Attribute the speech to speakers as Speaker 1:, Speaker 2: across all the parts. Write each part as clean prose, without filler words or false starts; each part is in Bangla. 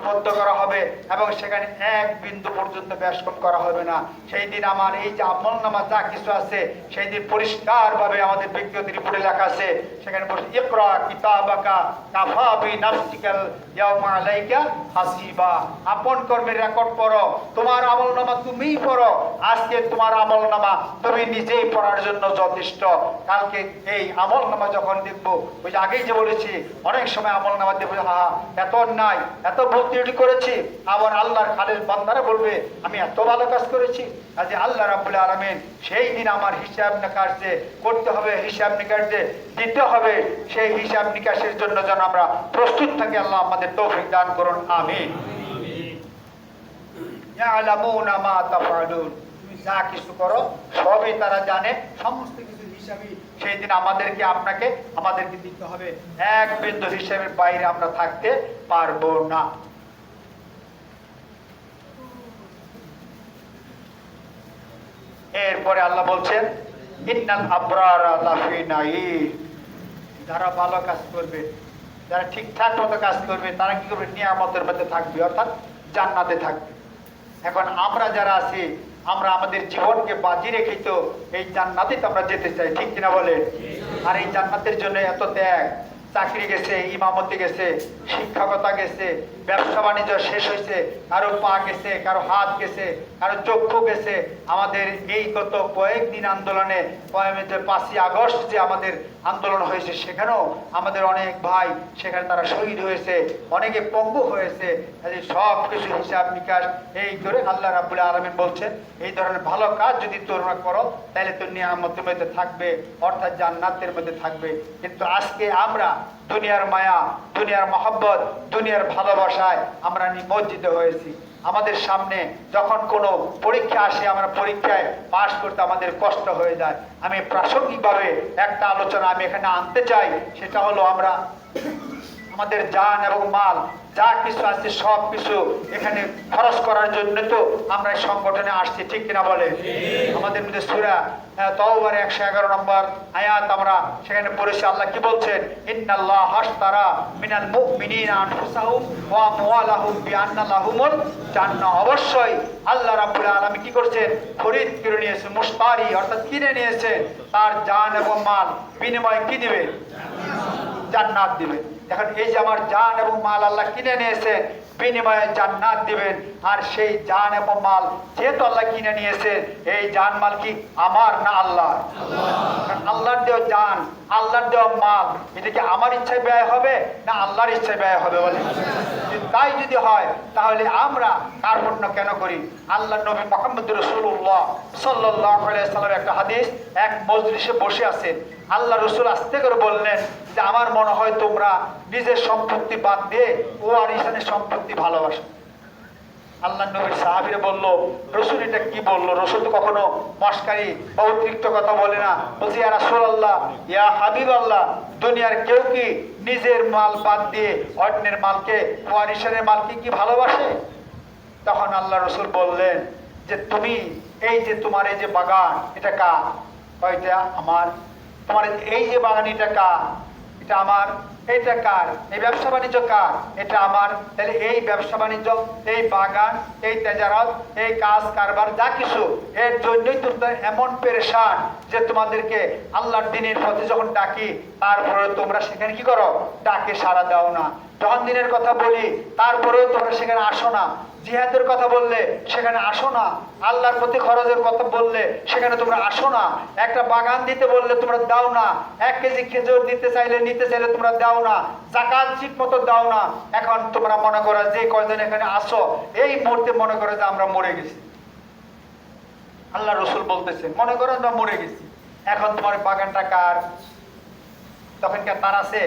Speaker 1: লিপিবদ্ধ করা হবে এবং সেখানে এক বিন্দু পর্যন্ত ব্যাসকম করা হবে না। সেই দিন আমার এই যে আমলনামা যা কিছু আছে সেই দিন পরিষ্কারভাবে আমাদের ব্যক্তিগত রিপোর্টে লেখা আছে, সেখানে বলছে ইকরা কিতাবাকা কাফা বিনাফসিকাল ইয়াউমা আলাইকা হাসিবা। আপন কর্মের রেকর্ড পড়ো, তোমার আমলনামা তুমিই পড়ো, আজকে তোমার আমলনামা তুমি নিজেই পড়ার জন্য যথেষ্ট। কালকে এই আমলনামা যখন দেখবো, ওই যে আগেই যে বলেছি অনেক সময় আমলনামা দেখবো এত নাই এত ভুল ত্রুটি করেছি, আবার আল্লাহর খালের বান্দারা বলবে আমি এত ভালো কাজ করেছি। কাজে আল্লাহ রাব্বুল আলামিন সেই দিন আমার হিসাব নিকাশ যে করতে হবে, হিসাব নিকাশ যে দিতে হবে, সেই হিসাব নিকাশের জন্য যেন আমরা প্রস্তুত থাকি। আল্লাহ আমাদের তৌফিক দান করুন, আমিন। ইয়ালামুনা মা তাফআলুন, তুমি যা কিছু করো সবই তারা জানে, সমস্ত কিছু হিসাবই সেই দিন আমাদেরকে আপনাকে আমাদেরকে দিতে হবে। এক বিন্দু হিসাবের বাইরে আমরা থাকতে পারবো না। এরপরে আল্লাহ বলছেন ইন্নাল আবরারা লাফি নাঈম, যারা ভালো কাজ করবে, যারা ঠিকঠাক মতো কাজ করবে, তারা কি করবে? নিয়ামতের মধ্যে থাকবে, অর্থাৎ জান্নাতে থাকবে। এখন আমরা যারা আছি, আমরা আমাদের জীবনকে বাজি রেখে তো এই জান্নাতে তো আমরা যেতে চাই, ঠিক কিনা বলেন? আর এই জান্নাতের জন্য এত ত্যাগ, চাকরি গেছে, ইমামতি গেছে, শিক্ষকতা গেছে, ব্যবসা বাণিজ্য শেষ হয়েছে, কারো পা গেছে, কারো হাত গেছে, কারো চক্ষু গেছে। আমাদের এই গত কয়েকদিন আন্দোলনে 5ই আগস্ট যে আমাদের আন্দোলন হয়েছে, সেখানেও আমাদের অনেক ভাই সেখানে তারা শহীদ হয়েছে, অনেকে পঙ্গু হয়েছে। সব কিছু হিসাব নিকাশ এই করে আল্লাহ রাব্বুল আলামিন বলছেন এই ধরনের ভালো কাজ যদি তোমরা করো তাহলে তো নিয়ামতের মধ্যে থাকবে, অর্থাৎ জান্নাতের মধ্যে থাকবে। কিন্তু আজকে আমরা দুনিয়ার মায়া, দুনিয়ার মহব্বত, দুনিয়ার ভালোবাসায় আমরা নিমজ্জিত হয়েছি। আমাদের সামনে যখন কোনো পরীক্ষা আসে, আমরা পরীক্ষায় পাশ করতে আমাদের কষ্ট হয়ে যায়। আমি প্রাসঙ্গিকভাবে একটা আলোচনা আমি এখানে আনতে চাই, সেটা হলো আমরা আমাদের জান এবং মাল যা কিছু আছে সব কিছু এখানে খরচ করার জন্য তো আমরা এই সংগঠনে আসছি, ঠিক কিনা বলে? আমাদের মধ্যে সূরা তাওবার 111 নম্বর আয়াত আমরা সেখানে পড়েছি। আল্লাহ কি বলছেন? ইন্নাল্লাহ হাশতারা মিনাল মুমিনিনা আনফুসাহুম ওয়া আমওয়ালাহুম বিআন্না লাহুমুল জান্নাহ। অবশ্যই আল্লাহ রাব্বুল আলামিন কি করছেন? খরিদ করে নিয়েছে, মুশতারি অর্থাৎ কিনে নিয়েছে। তার জান এবং মাল বিনিময়ে কি দিবে? জান্নাত দিবে। এখন এই যে আমার জান এবং মাল আল্লাহ কিনে নিয়েছে, বিনিময়ে জান্নাত দিবেন। আর সেই জান এবং মাল যেহেতু আল্লাহ কিনে নিয়েছে, এই জান মাল কি আমার না আল্লাহর? আল্লাহর দেওয়া জান, আল্লাহর দেওয়া মাল, এটা কি আমার ইচ্ছায় ব্যয় হবে না আল্লাহর ইচ্ছায় ব্যয় হবে? বলে তাই যদি হয় তাহলে আমরা কার্পণ্য কেন করি? আল্লাহ নবী মুহাম্মদ রাসূলুল্লাহ সাল্লাল্লাহু আলাইহি সাল্লাম একটা হাদিস, এক মজলিসে বসে আছেন, আল্লাহ রসুল আস্তে করে বললেন যে আমার মনে হয় তোমরা নিজের সম্পত্তি বাদ দিয়ে ওয়ারিসানের সম্পত্তি ভালোবাসো। আল্লাহ নবীর সাহাবীরা বলল, রসুল এটা কি বললো? রসুল তো কখনো মস্কারি বা অতিরিক্ত কথা বলে না। বলছি ইয়া রাসূলুল্লাহ, ইয়া হাবিবাল্লাহ, দুনিয়ার কেউ কি নিজের মাল বাদ দিয়ে অন্যের মালকে, ওয়ারিসানের মালকে কি ভালোবাসে? তখন আল্লাহ রসুল বললেন যে তুমি এই যে তোমার এই যে বাগান, এটা কার? এটা আমার। তোমার এই যে বাগান, এটা কার? এটা আমার। এটা কার? এই ব্যবসা বাণিজ্য কার? এটা আমার। তাহলে এই ব্যবসা বাণিজ্য, এই বাগান, এই তেজারত, এই কাজ কারবার যা কিছু, এর জন্যই তোমরা এমন পেরেশান যে তোমাদেরকে আল্লাহর দ্বীনের পথে যখন ডাকি তারপরে তোমরা সেখানে কি করো? ডাকে সাড়া দাও না। যখন দ্বীনের কথা বলি তারপরেও তোমরা সেখানে আসো না। জিহাদের কথা বললে সেখানে আসো না। আল্লাহর প্রতি খরচের কথা বললে সেখানে তোমরা আসো না। একটা বাগান দিতে বললে তোমরা দাও না। 1 কেজি খেজুর নিতে চাইলে তোমরা দাও না। যাকাত ঠিক মতো দাও না। এখন তোমরা মনে করো যে কয়জন এখানে আসো, এই মুহূর্তে মনে করো যে আমরা মরে গেছি। আল্লাহ রসুল বলতেছে মনে করো আমরা মরে গেছি, এখন তোমার বাগানটা কার? তখন কে তার আছে?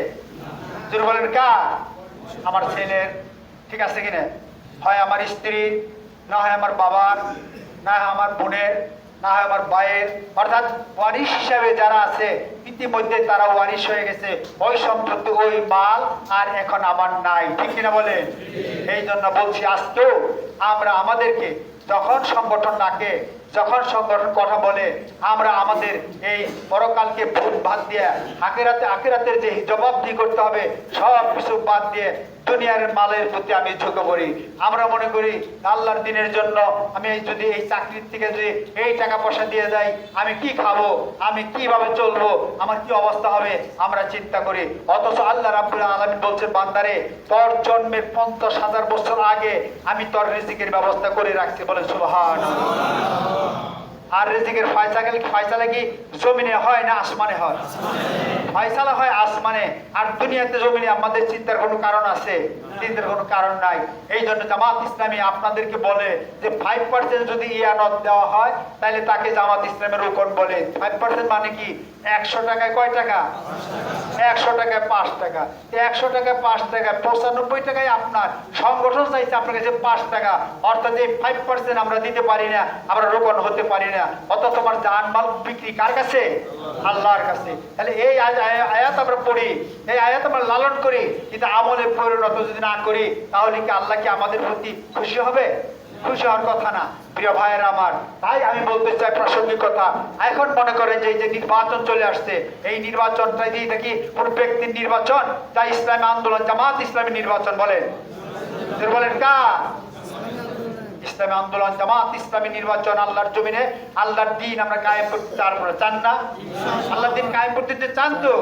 Speaker 1: যদি বলেন কার? আমার ছেলের, ঠিক আছে কিনা? হয় আমার স্ত্রীর, না হয় আমার বাবার, না হয় আমার বোনের, না হয় আমার ভাইয়ের। অর্থাৎ ওয়ারিশ হিসাবে যারা আছে ইতিমধ্যে তারা ওয়ারিশ হয়ে গেছে, ওই সম্পত্তি, ওই মাল আর এখন আমার নাই, ঠিক কিনা বলে? এই জন্য বলছি আজকেও আমরা আমাদেরকে যখন সংগঠন ডাকে যখন সংগঠন কথা বলে আমরা আমাদের এই পরকালকে ভূত বাদ দিয়ে আখিরাতের যে জবাবদিহি করতে হবে সব কিছু বাদ দিয়ে দুনিয়ার মালের প্রতি আমি ঝুঁকে পড়ি। আমরা মনে করি আল্লাহর দিনের জন্য আমি যদি এই চাকরির থেকে যদি এই টাকা পয়সা দিয়ে যাই আমি কি খাবো, আমি কিভাবে চলবো, আমার কি অবস্থা হবে, আমরা চিন্তা করি। অথচ আল্লাহ রাব্বুল আলামিন বলছেন, বান্দারে তোর জন্মের 50,000 বছর আগে আমি তোর রিজিকের ব্যবস্থা করে রাখছি। বলে সুবহানাল্লাহ। আর রিজিকের ফয়সালা কি জমিনে হয় না আসমানে হয়? ফয়সালা হয় আসমানে। আর দুনিয়াতে জমিনে আমাদের চিন্তার কোনো কারণ আছে? চিন্তার কোনো কারণ নাই। এই জন্য জামাত ইসলামী আপনাদেরকে বলে যে 5% যদি ইয়ানত দেওয়া হয় তাহলে তাকে জামাত ইসলামের রুকন বলে। 5% মানে কি? 100 টাকায় কয় টাকা? 100 টাকায় 5 টাকা। 100 টাকায় 5 টাকা, 95 টাকায় আপনার সংগঠন চাইছে আপনার কাছে 5 টাকা। অর্থাৎ এই 5% আমরা দিতে পারি না, আমরা রোপণ হতে পারি না। অর্থাৎ তোমার জানমাল বিক্রি কার কাছে? আল্লাহর কাছে। তাহলে এই আয়াত আমরা পড়ি, এই আয়াত আমরা লালন করি, কিন্তু আমলে পরিণত যদি না করি তাহলে কি আল্লাহ কি আমাদের প্রতি খুশি হবে? খুশি হওয়ার কথা না। প্রিয় ভাইয়েরা আমার, তাই আমি বলতে চাই প্রাসঙ্গিক কথা। এখন মনে করেন যে এই যে নির্বাচন চলে আসছে, এই নির্বাচনটা দিয়ে দেখি কোন ব্যক্তির নির্বাচন, যা ইসলামী আন্দোলন জামাত ইসলামী নির্বাচন বলেন। বলেন কার? ইসলামী আন্দোলন জামাত ইসলামী নির্বাচন। আল্লাহর জমিনে আল্লাহর দিন আমরা কায়েম করতে চান না? আল্লাহর দিন কায়েম করতে চান তো?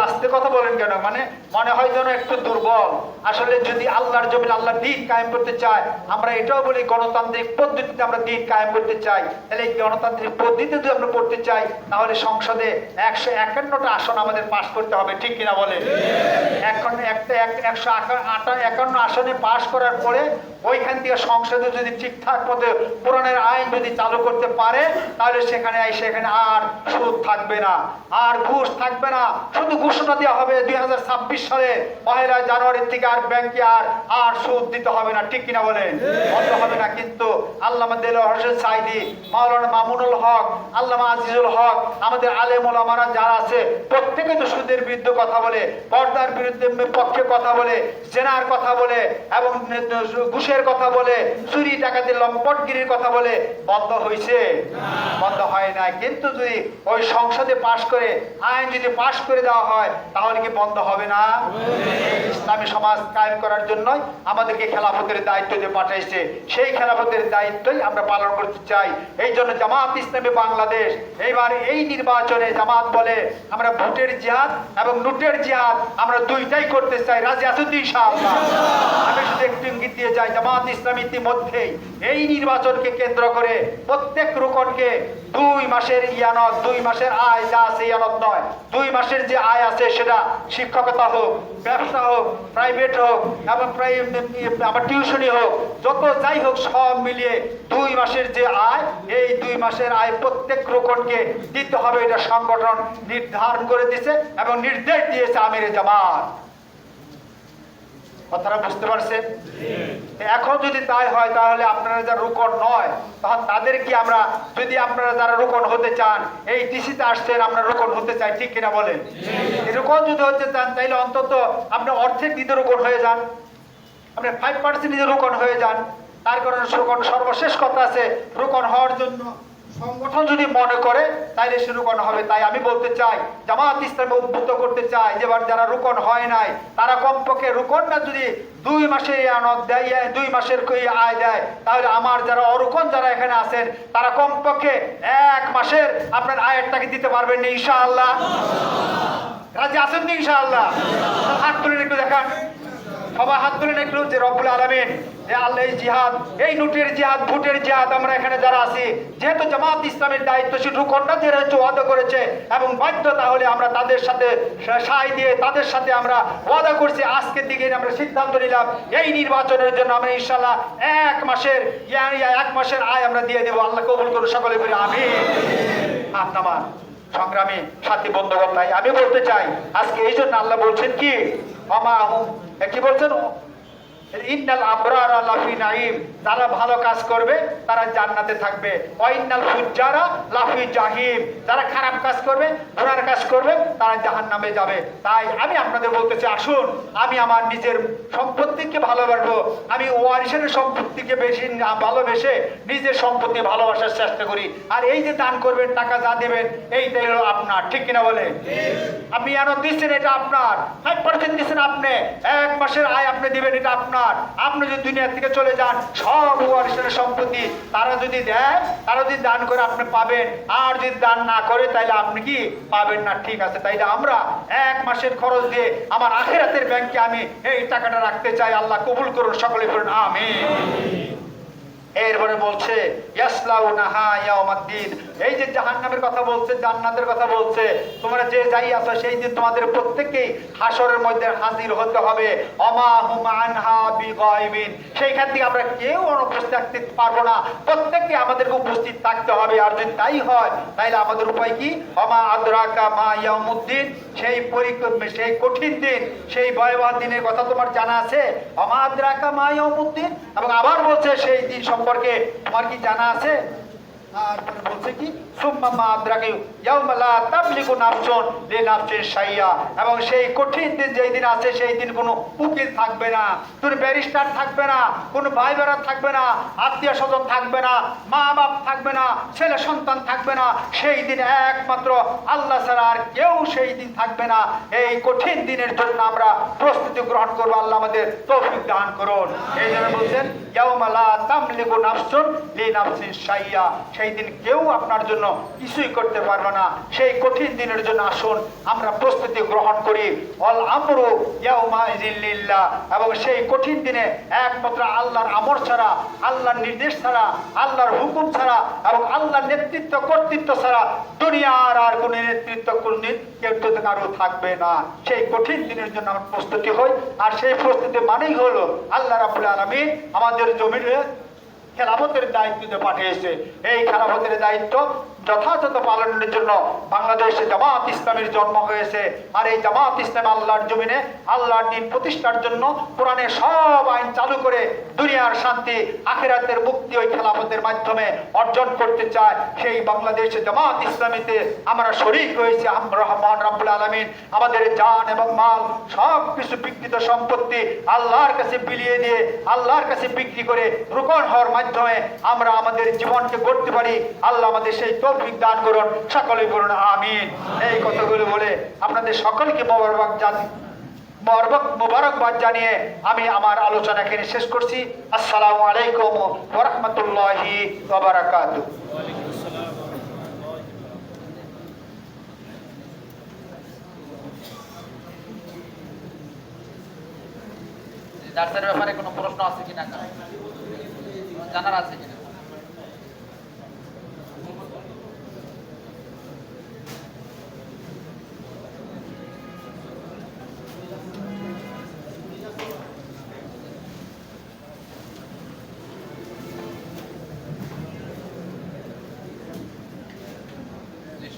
Speaker 1: আস্তে কথা বলেন কেন? মানে মনে হয় যেন একটু দুর্বল। আসলে যদি আল্লাহর জমিনে আল্লাহর দিন কায়েম করতে চাই, আমরা এটাও বলি গণতান্ত্রিক পদ্ধতিতে আমরা দিন কায়েম করতে চাই। তাহলে এই গণতান্ত্রিক পদ্ধতিতে যদি আমরা করতে চাই তাহলে সংসদে 151টা আসন আমাদের পাস করতে হবে, ঠিক কিনা বলে? এখন 151 আসনে পাস করার পরে ওইখান থেকে সংসদে যদি ঠিকঠাক মতো কোরআনের আইন যদি চালু করতে পারে তাহলে সেখানে আর সুদ থাকবে না, আর ঘুষ থাকবে না। শুধু ঘোষণা দেওয়া হবে 2026 সালে 1 জানুয়ারি থেকে আর ব্যাংকে আর সুদ দিতে হবে না, ঠিক কিনা বলেন? বন্ধ হবে না। কিন্তু আল্লামা দেলোয়ার হোসেন সাঈদী, মাওলানা মামুনুল হক, আল্লামা আজিজুল হক, আমাদের আলেম ওলামারা যারা আছে প্রত্যেকে তো সুদের বিরুদ্ধে কথা বলে, পর্দার বিরুদ্ধে পক্ষে কথা বলে, জেনার কথা বলে এবং ঘুষের কথা বলে, চুরি ডাকাতি লম্পটগিরির কথা বলে। বন্ধ হয়েছে? বন্ধ হয় না। কিন্তু যদি ওই সংসদে পাশ করে আইন যদি পাশ করে দেওয়া হয় তাহলে কি বন্ধ হবে না? ইসলামী সমাজ কায়েম করার জন্য আমাদেরকে খেলাফতের দায়িত্ব দিয়ে পাঠাইছে, সেই খেলাফতের দায়িত্বই আমরা পালন করতে চাই। এই জন্য জামাত ইসলামী বাংলাদেশ এইবার এই নির্বাচনে জামাত বলে আমরা ভোটের জিহাদ এবং লুটের জিহাদ আমরা দুইটাই করতে চাই। রাজি আছেন তো ইনশাআল্লাহ? আমি শুধু একটু ইঙ্গিত দিয়ে যাই, জামাত ইসলামী ইতিমধ্যেই এই নির্বাচনকে কেন্দ্র করে প্রত্যেক রুকনকে 2 মাসের ইয়ানত, 2 মাসের আয় যা আছে ইয়ানত নয়, 2 মাসের যে আয় আছে সেটা শিক্ষকতা হোক, ব্যবসা হোক, প্রাইভেট হোক এবং আমার টিউশনি হোক, যত যাই হোক সব মিলিয়ে 2 মাসের যে আয়, এই 2 মাসের আয় প্রত্যেক রুকনকে দিতে হবে। এটা সংগঠন নির্ধারণ করে দিয়েছে এবং নির্দেশ দিয়েছে আমিরে জামাত। কথাটা বুঝতে পারছেন? এখন যদি তাই হয় তাহলে আপনারা যারা রুকন নয় তখন তাদের কি আমরা, যদি আপনারা যারা রুকন হতে চান এই টিসিতে আসছেন আমরা রুকন হতে চাই, ঠিক কিনা বলেন? রুকন যদি হতে চান তাইলে অন্তত আপনি অর্ধেক দিতে রুকন হয়ে যান, আপনি 5% দিতে রুকন হয়ে যান। তার কারণে রুকন সর্বশেষ কথা আছে, রুকন হওয়ার জন্য সংগঠন যদি মনে করে তাইলে সে রুকন হবে। তাই আমি বলতে চাই, জামাত ইসলামে উদ্বুদ্ধ করতে চাই যে যারা রুকন হয় নাই তারা কমপক্ষে রুকনটা যদি 2 মাসের আনত দেয়, 2 মাসের আয় দেয়, তাহলে আমার যারা অরুকন যারা এখানে আছেন তারা কমপক্ষে 1 মাসের আপনার আয়ের টাকা দিতে পারবেন না ইনশাআল্লাহ? রাজি আছেন তো ইনশাআল্লাহ? হাত তুলে একটু দেখান, সবাই হাত তুলেন একটু, যে রব্বুল আলামিন যে আল্লাহ এই জিহাদ, এই লুটের জিহাদ, ভোটের জিহাদ আমরা এখানে যারা আছি, যেহেতু জামাত ইসলামের দায়িত্বশীল রুকনরা যে ওয়াদা করেছে এবং বাধ্য, তাহলে আমরা তাদের সাথে সাই দিয়ে তাদের সাথে আমরা ওয়াদা করছি। আজকের দিকে আমরা সিদ্ধান্ত নিলাম এই নির্বাচনের জন্য আমরা ইনশাআল্লাহ 1 মাসের আয় আমরা দিয়ে দেবো। আল্লাহ কবুল করুন, সকলে বলি আমিন। আপনার সংগ্রামী সাথী বন্ধুগণ, তাই আমি বলতে চাই আজকে এই জন্য আল্লাহ বলছেন কি, কি বলছেন? ইন্নাল আবরারা লাফি নাঈম, যারা ভালো কাজ করবে তারা জান্নাতে থাকবে। ওয়া ইন্নাল ফুজ্জারা লাফি জাহিম, যারা খারাপ কাজ করবে, গুনার কাজ করবে, তারা জাহান্নামে যাবে। তাই আমি আপনাদের বলতেছি, আসুন আমি আমার নিজের সম্পত্তিকে ভালোবাসবো, আমি ওয়ারিসের সম্পত্তিকে বেশি ভালোবেসে নিজের সম্পত্তি ভালোবাসার চেষ্টা করি। আর এই যে দান করবেন, টাকা যা দেবেন, এইটাই হলো আপনার, ঠিক কিনা বলে? আপনি এত দিচ্ছেন, এটা আপনার। 5% দিচ্ছেন আপনি, 1 মাসের আয় আপনি দিবেন, এটা আপনার। আপনি যদি দুনিয়া থেকে চলে যান, সব ওয়ারিসের সম্পত্তি তারা যদি দেয়, তারা যদি দান করে আপনি পাবেন, আর যদি দান না করে তাইলে আপনি কি পাবেন না, ঠিক আছে? তাইলে আমরা 1 মাসের খরচ দিয়ে আমার আখিরাতের ব্যাংকে আমি এই টাকাটা রাখতে চাই। আল্লাহ কবুল করুন, সকলে বলুন আমিন। এরপরে বলছে ইয়াসলাউনাহা ইয়াউমাদ্দিন, এই যে জাহান্নামের কথা বলছে, জান্নাতের কথা বলছে, তোমরা যে যাই আছো সেই দিন তোমাদের প্রত্যেককেই হাসরের মধ্যে হাজির হতে হবে। ওমা হুম আনহা বিগাইবিন, সেইখান থেকে আমরা কেউ অনুপস্থিত থাকতে পারবো না, প্রত্যেককে আমাদেরকে উপস্থিত থাকতে হবে। আর যদি তাই হয় তাহলে আমাদের উপায় কি? ওমা আদরাকা মা ইয়াউমুদ্দিন, সেই কঠিন দিন, সেই ভয়াবহ দিনের কথা তোমার জানা আছে? ওমা আদরাকা মা ইয়াউমুদ্দিন। এবং আবার বলছে সেই দিন সম্পর্কে তোমার কি জানা আছে? তারপরে বলছে কি? সুম্মা আদরাকা ইয়াউমা লা তামলিকু নাফসুন লিনাফসিন শাইআ, এবং সেই কঠিন দিন, যেই দিন আছে সেই দিন কোনো উকিল থাকবে না, কোনো ব্যারিস্টার থাকবে না, কোনো ভাই বোনেরা থাকবে না, আত্মীয় স্বজন থাকবে না, মা বাপ থাকবে না, ছেলে সন্তান থাকবে না। সেই দিন একমাত্র আল্লাহ ছাড়া আর কেউ সেই দিন থাকবে না। এই কঠিন দিনের জন্য আমরা প্রস্তুতি গ্রহণ করবো। আল্লাহ আমাদের তৌফিক দান করুন। এই জন্য বলছেন ইয়াউমা লা তামলিকু নাফসুন লিনাফসিন শাইআ, সেই দিন কেউ আপনার জন্য কিছুই করতে পারবে না। সেই কঠিন দিনের জন্য আসুন আমরা প্রস্তুতি গ্রহণ করি। অল আমরু ইয়াউমাইযিন লিল্লাহ, এবং সেই কঠিন দিনে একমাত্র আল্লাহর আমর ছাড়া, আল্লাহর নির্দেশ ছাড়া, আল্লাহর হুকুম ছাড়া এবং আল্লাহর নেতৃত্ব কর্তৃত্ব ছাড়া দুনিয়ার আর কোনো নেতৃত্ব কেউ কারো থাকবে না। সেই কঠিন দিনের জন্য আমরা প্রস্তুতি হই। আর সেই প্রস্তুতি মানেই হলো আল্লাহ রাব্বুল আলামিন আমাদের জমিনে খেলাফতের দায়িত্ব পাঠিয়েছে। এই খেলাফতের দায়িত্ব যথাযথ পালনের জন্য বাংলাদেশে জামাত ইসলামের জন্ম হয়েছে। আর এই জামাত ইসলাম আল্লাহর জমিনে আল্লাহর দ্বীন প্রতিষ্ঠার জন্য কোরআনের সব আইন চালু করে দুনিয়ার শান্তি, আখিরাতের মুক্তি ওই খেলাফতের মাধ্যমে অর্জন করতে চায়। সেই বাংলাদেশে জামাত ইসলামীতে আমরা শরীক হয়েছি। রহমান রাব্বুল আলামিন আমাদের জান এবং মাল সব কিছু বিকৃত সম্পত্তি আল্লাহর কাছে বিলিয়ে দিয়ে, আল্লাহর কাছে বিক্রি করে রোপণ হওয়ার মাধ্যমে আমরা আমাদের জীবনকে গড়তে পারি। আল্লাহ আমাদের সেই তৌফিক দান করুন, সকলে বলুন আমিন। এই কথাগুলো বলে আপনাদের সকলকে মোবারকবাদ জানিয়ে আমি আমার আলোচনা এখানে শেষ করছি। আসসালামু আলাইকুম ওয়া রাহমাতুল্লাহি ওয়া বারাকাতুহু।
Speaker 2: দার্সের ব্যাপারে কোনো প্রশ্ন আছে কিনা, জানার আছে কিনা?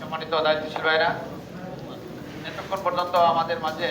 Speaker 2: সম্মানিত দায়িত্বশীল ভাইরা, এতক্ষণ পর্যন্ত আমাদের মাঝে